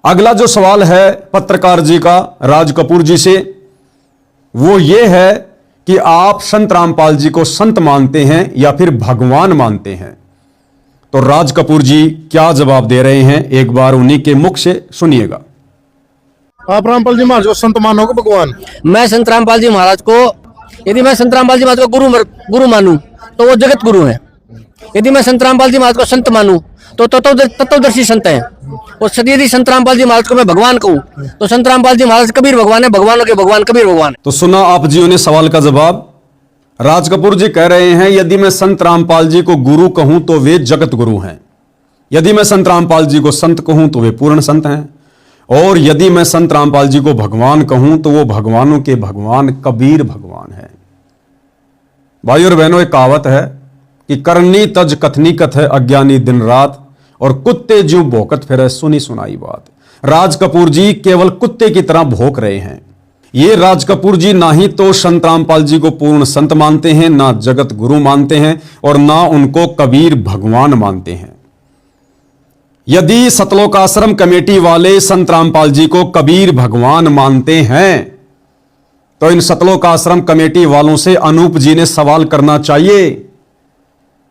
अगला जो सवाल है पत्रकार जी का राज कपूर जी से, वो ये है कि आप संत रामपाल जी को संत मानते हैं या फिर भगवान मानते हैं। तो राज कपूर जी क्या जवाब दे रहे हैं, एक बार उन्हीं के मुख से सुनिएगा। आप रामपाल जी महाराज को संत मानोगे भगवान? मैं संत रामपाल जी महाराज को, यदि मैं संत रामपाल जी महाराज को गुरु मानूं तो वो जगत गुरु हैं। यदि मैं संत रामपाल जी महाराज को संत मानूं तो तत्वदर्शी संत हैं। और यदि संत रामपाल जी महाराज को मैं भगवान कहूं तो संत रामपाल जी महाराज कबीर भगवान है, भगवानों के भगवान कबीर भगवान है। तो सुना आप जियों ने सवाल का जवाब। राज कपूर जी कह रहे हैं यदि मैं संत रामपाल जी को गुरु कहूं तो वे जगत गुरु हैं, यदि मैं संत रामपाल जी को संत कहूं तो वे पूर्ण संत हैं, और यदि मैं संत रामपाल जी को भगवान कहूं तो वो भगवानों के भगवान कबीर भगवान है। भाई और बहनों, एक कहावत है कि करनी तज कथनी कथ है अज्ञानी दिन रात, और कुत्ते ज्यों भौंकत फिरे सुनी सुनाई बात। राज कपूर जी केवल कुत्ते की तरह भौंक रहे हैं। ये राज कपूर जी ना ही तो संत रामपाल जी को पूर्ण संत मानते हैं, ना जगत गुरु मानते हैं, और ना उनको कबीर भगवान मानते हैं। यदि सतलोक आश्रम कमेटी वाले संत रामपाल जी को कबीर भगवान मानते हैं तो इन सतलोक आश्रम कमेटी वालों से अनूप जी ने सवाल करना चाहिए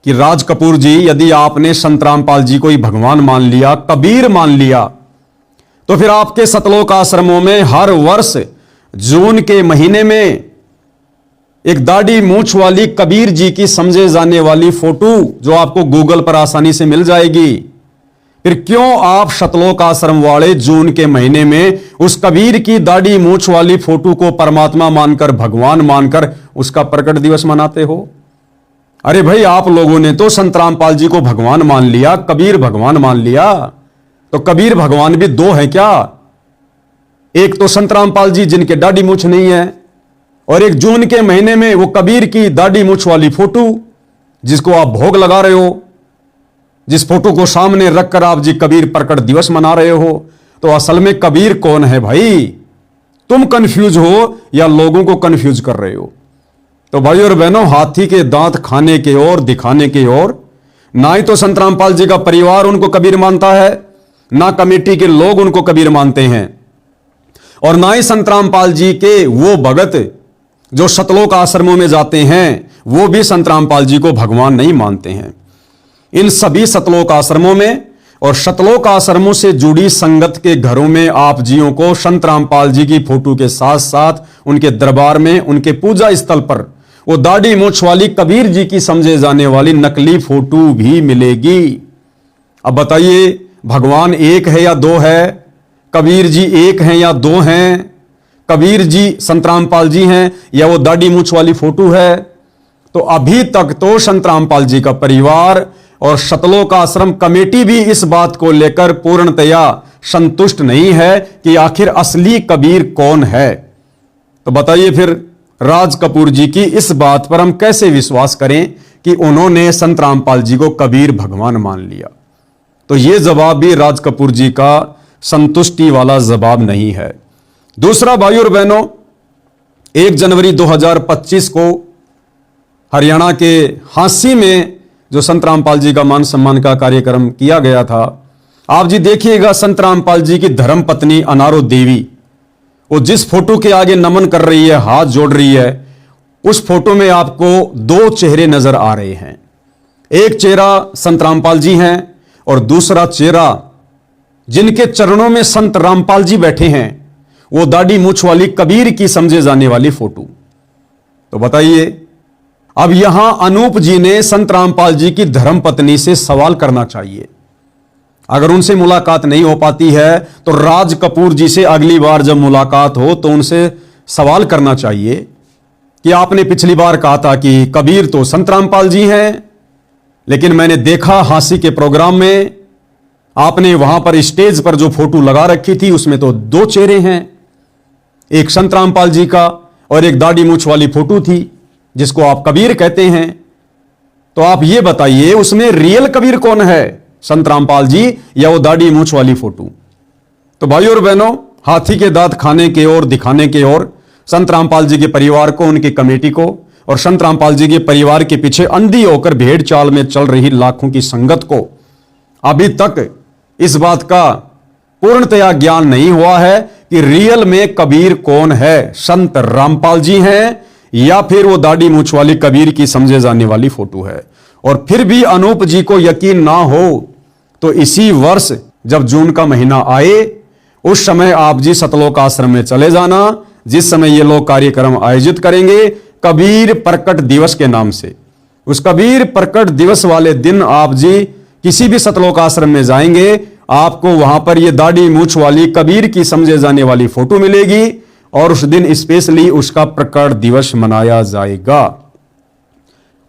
कि राज कपूर जी, यदि आपने संत रामपाल जी को ही भगवान मान लिया, कबीर मान लिया, तो फिर आपके सतलोक आश्रमों में हर वर्ष जून के महीने में एक दाढ़ी मूंछ वाली कबीर जी की समझे जाने वाली फोटो जो आपको गूगल पर आसानी से मिल जाएगी, फिर क्यों आप सतलोक आश्रम वाले जून के महीने में उस कबीर की दाढ़ी मूंछ वाली फोटो को परमात्मा मानकर, भगवान मानकर उसका प्रकट दिवस मनाते हो? अरे भाई, आप लोगों ने तो संत रामपाल जी को भगवान मान लिया, कबीर भगवान मान लिया, तो कबीर भगवान भी दो हैं क्या? एक तो संत रामपाल जी जिनके दाढ़ी मूंछ नहीं है, और एक जून के महीने में वो कबीर की दाढ़ी मूंछ वाली फोटो जिसको आप भोग लगा रहे हो, जिस फोटो को सामने रखकर आप जी कबीर प्रकट दिवस मना रहे हो। तो असल में कबीर कौन है भाई? तुम कंफ्यूज हो या लोगों को कंफ्यूज कर रहे हो? तो भाई और बहनों, हाथी के दांत खाने के ओर, दिखाने के ओर, ना ही तो संत रामपाल जी का परिवार उनको कबीर मानता है, ना कमेटी के लोग उनको कबीर मानते हैं, और ना ही संत रामपाल जी के वो भगत जो सतलोक आश्रमों में जाते हैं वो भी संत रामपाल जी को भगवान नहीं मानते हैं। इन सभी सतलोक आश्रमों में और सतलोक आश्रमों से जुड़ी संगत के घरों में आप जियों को संत रामपाल जी की फोटो के साथ साथ उनके दरबार में, उनके पूजा स्थल पर वो दाढ़ी मूंछ वाली कबीर जी की समझे जाने वाली नकली फोटो भी मिलेगी। अब बताइए, भगवान एक है या दो है? कबीर जी एक हैं या दो हैं? कबीर जी संत रामपाल जी हैं या वो दाढ़ी मूंछ वाली फोटो है? तो अभी तक तो संत रामपाल जी का परिवार और सतलोक आश्रम कमेटी भी इस बात को लेकर पूर्णतया संतुष्ट नहीं है कि आखिर असली कबीर कौन है। तो बताइए फिर राज कपूर जी की इस बात पर हम कैसे विश्वास करें कि उन्होंने संत रामपाल जी को कबीर भगवान मान लिया? तो यह जवाब भी राज कपूर जी का संतुष्टि वाला जवाब नहीं है। दूसरा, भाई और बहनों, 1 जनवरी 2025 को हरियाणा के हांसी में जो संत रामपाल जी का मान सम्मान का कार्यक्रम किया गया था, आप जी देखिएगा, संत रामपाल जी की धर्म पत्नी अनारो देवी वो जिस फोटो के आगे नमन कर रही है, हाथ जोड़ रही है, उस फोटो में आपको 2 चेहरे नजर आ रहे हैं। एक चेहरा संत रामपाल जी हैं और दूसरा चेहरा जिनके चरणों में संत रामपाल जी बैठे हैं, वो दाढ़ी मूंछ वाली कबीर की समझे जाने वाली फोटो। तो बताइए, अब यहां अनूप जी ने संत रामपाल जी की धर्मपत्नी से सवाल करना चाहिए। अगर उनसे मुलाकात नहीं हो पाती है तो राज कपूर जी से अगली बार जब मुलाकात हो तो उनसे सवाल करना चाहिए कि आपने पिछली बार कहा था कि कबीर तो संत रामपाल जी हैं, लेकिन मैंने देखा हांसी के प्रोग्राम में आपने वहां पर स्टेज पर जो फोटो लगा रखी थी उसमें तो 2 चेहरे हैं, एक संत रामपाल जी का और एक दाढ़ी मूंछ वाली फोटो थी जिसको आप कबीर कहते हैं। तो आप ये बताइए, उसमें रियल कबीर कौन है, संत रामपाल जी या वो दाढ़ी मूंछ वाली फोटो? तो भाई और बहनों, हाथी के दांत खाने के ओर, दिखाने के ओर संत रामपाल जी के परिवार को, उनकी कमेटी को और संत रामपाल जी के परिवार के पीछे अंधी होकर भेड़ चाल में चल रही लाखों की संगत को अभी तक इस बात का पूर्णतया ज्ञान नहीं हुआ है कि रियल में कबीर कौन है, संत रामपाल जी हैं या फिर वो दाढ़ी मूंछ वाली कबीर की समझे जाने वाली फोटो है। और फिर भी अनूप जी को यकीन ना हो तो इसी वर्ष जब जून का महीना आए उस समय आप जी सतलोक आश्रम में चले जाना, जिस समय ये लोग कार्यक्रम आयोजित करेंगे कबीर प्रकट दिवस के नाम से। उस कबीर प्रकट दिवस वाले दिन आप जी किसी भी सतलोक आश्रम में जाएंगे, आपको वहां पर ये दाढ़ी मूंछ वाली कबीर की समझे जाने वाली फोटो मिलेगी और उस दिन स्पेशली उसका प्रकट दिवस मनाया जाएगा।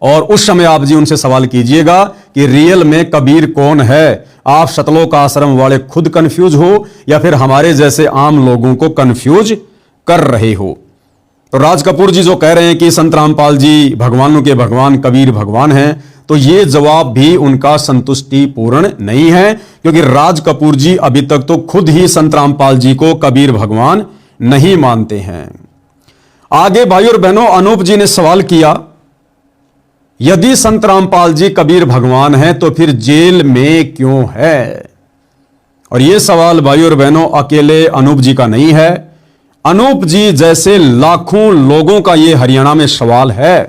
और उस समय आप जी उनसे सवाल कीजिएगा कि रियल में कबीर कौन है। आप सतलोक आश्रम वाले खुद कंफ्यूज हो या फिर हमारे जैसे आम लोगों को कंफ्यूज कर रहे हो। तो राज कपूर जी जो कह रहे हैं कि संत रामपाल जी भगवानों के भगवान कबीर भगवान हैं, तो ये जवाब भी उनका संतुष्टि पूर्ण नहीं है, क्योंकि राज कपूर जी अभी तक तो खुद ही संत रामपाल जी को कबीर भगवान नहीं मानते हैं। आगे भाई और बहनों, अनूप जी ने सवाल किया यदि संत रामपाल जी कबीर भगवान हैं तो फिर जेल में क्यों है। और यह सवाल भाई और बहनों अकेले अनूप जी का नहीं है, अनूप जी जैसे लाखों लोगों का यह हरियाणा में सवाल है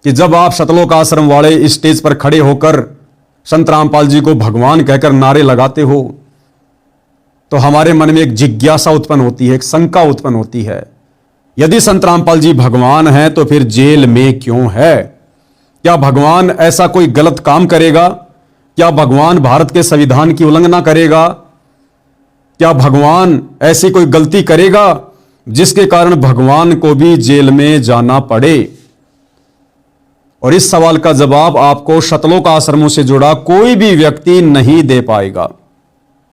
कि जब आप सतलोक आश्रम वाले स्टेज पर खड़े होकर संत रामपाल जी को भगवान कहकर नारे लगाते हो तो हमारे मन में एक जिज्ञासा उत्पन्न होती है, एक शंका उत्पन्न होती है, यदि संत रामपाल जी भगवान हैं तो फिर जेल में क्यों है। क्या भगवान ऐसा कोई गलत काम करेगा? क्या भगवान भारत के संविधान की उल्लंघना करेगा? क्या भगवान ऐसी कोई गलती करेगा जिसके कारण भगवान को भी जेल में जाना पड़े? और इस सवाल का जवाब आपको सतलोक आश्रमों से जुड़ा कोई भी व्यक्ति नहीं दे पाएगा।